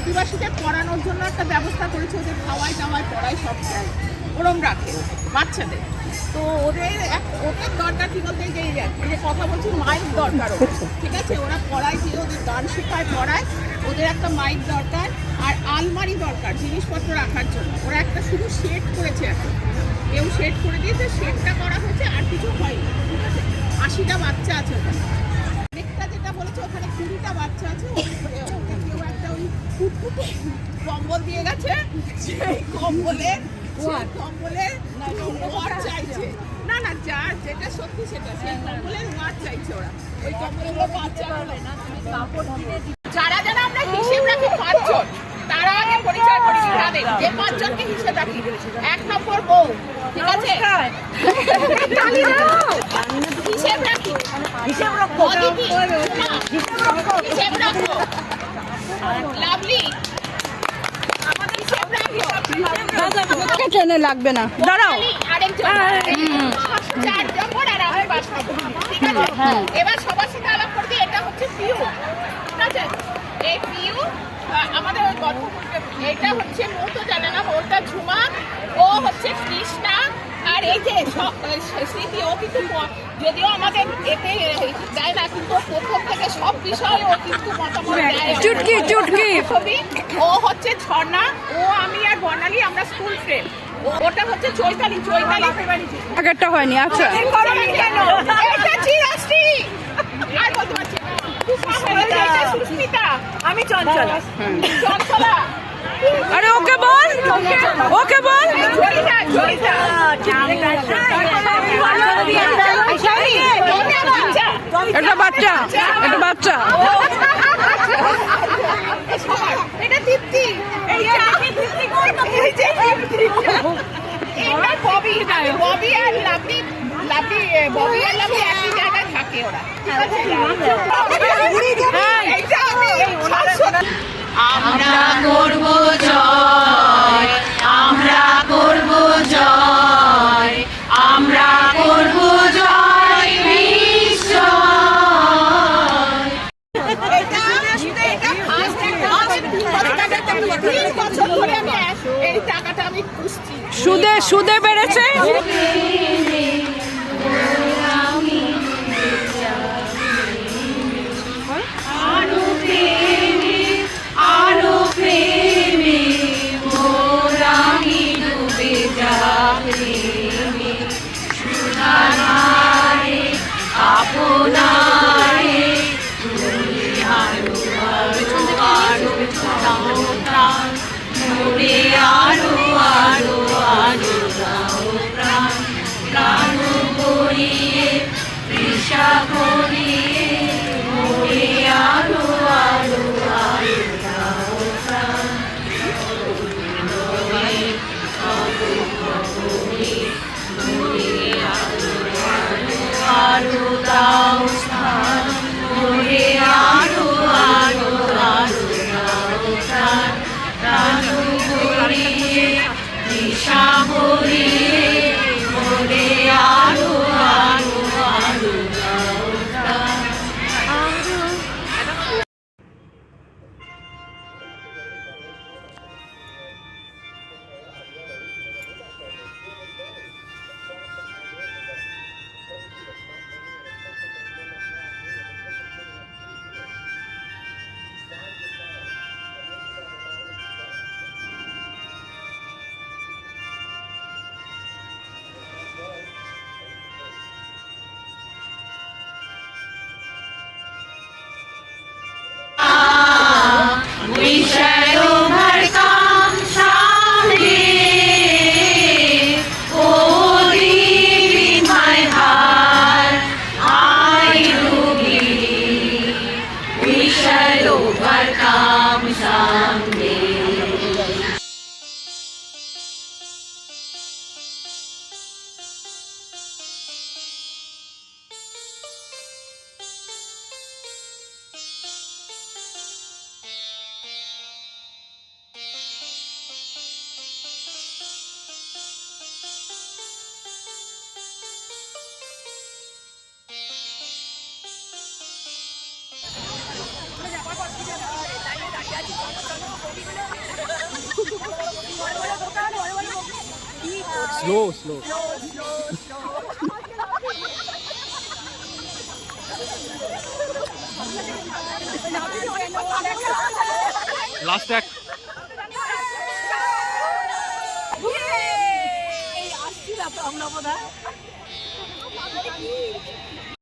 আদিবাসীদের পড়ানোর জন্য একটা ব্যবস্থা করেছে, ওদের খাওয়াই দাওয়াই পড়াই সব চাই ওরম রাখে বাচ্চাদের। তো ওদের দরকার কি বলতে যে কথা বলছি মাইক দরকার, ঠিক আছে? ওরা পড়ায় যে ওদের গান শেখায় পড়ায়, ওদের একটা মাইক দরকার আর আলমারি দরকার জিনিসপত্র রাখার জন্য। ওরা একটা শুধু শেড করেছে, এখন কেউ শেড করে দিয়েছে, শেডটা করা হয়েছে আর কিছু হয়নি, ঠিক আছে? 80টা বাচ্চা আছে ওখানে। অনেকটা যেটা বলেছে ওখানে 20টা বাচ্চা আছে। কেউ একটা ওই ফুটফুটে কম্বল দিয়ে গেছে, সেই কম্বলে ওয়ার চাইছে। না না, যার যেটা সত্যি সেটা, সেই কম্বলের ওয়ার চাইছে ওরা। ওই কম্বলগুলো বাচ্চা হবে না, কাপড় কিনে যারা যারা আমরা হিসেব রাখি 5 জন, তারা আগে পরিচয় করি তাদের, যে 5 জনকে হিসেব রাখি। 1 নম্বর বউ, ঠিক আছে? হিসেব রাখি, হিসেব রাখো, হিসেব রাখো, লাভলি ট্রেনে লাগবে না, দাঁড়াও। এবার সবার সাথে আলাপ করতে, এটা হচ্ছে পিউ, ঠিক আছে? এই পিউ আমাদের ওই গল্প, এটা হচ্ছে মতো জানে না, ওটা ঝুমা, ও হচ্ছে কৃষ্ণা, আর এই যে স্মৃতি, ও কিন্তু যদিও আমাদের এতে দেয় না, কিন্তু প্রথম থেকে সব বিষয়ে ও কিন্তু মতামত দেয়। চুটকি চুটকি ছবি, ও হচ্ছে ঝর্ণা, ও আমি আর বর্ণালী আমরা স্কুল ফ্রেন্ড। ওটা হচ্ছে চৈতালি, আগেরটা হয়নি। আচ্ছা, এটা চিরাশ্রী, আর বলতে পারছি না। সুস্মিতা, আমি চঞ্চলা, চঞ্চলা। আরে ওকে বল, ওকে বল। এটা বাচ্চা, এটা বাচ্চা। এটা দীপ্তি, ববি আর লাভলি, ববি আর লাভলি একই জায়গায় থাকে ওরা, ঠিক আছে? আমরা করব জয়, আমরা করব জয়, আমরা করব জয় বিশ্বজয়। এই টাকাটা আমি খুঁজছি, সুদে সুদে বেড়েছে। আরো প্রেমে মোরামি ডুবে যাবে, সুনারে আপনারে তুমি আরো আরো দাও প্রাণ, মোরে আরো আরো আরো দাও প্রাণ, প্রাণ ভরিয়ে তৃষা ভরিয়ে মোরে আরো আরো আরো দাও প্রাণ, আরো দাও স্থান, মোরে আরো আরো আরো দাও প্রাণ, প্রাণ ভরিয়ে দিশা ভরিয়ে মোরে আরো আরো আরো দাও প্রাণ। স্লো স্লো লাস্ট এক আসছি না তো আমরা বোধ হয়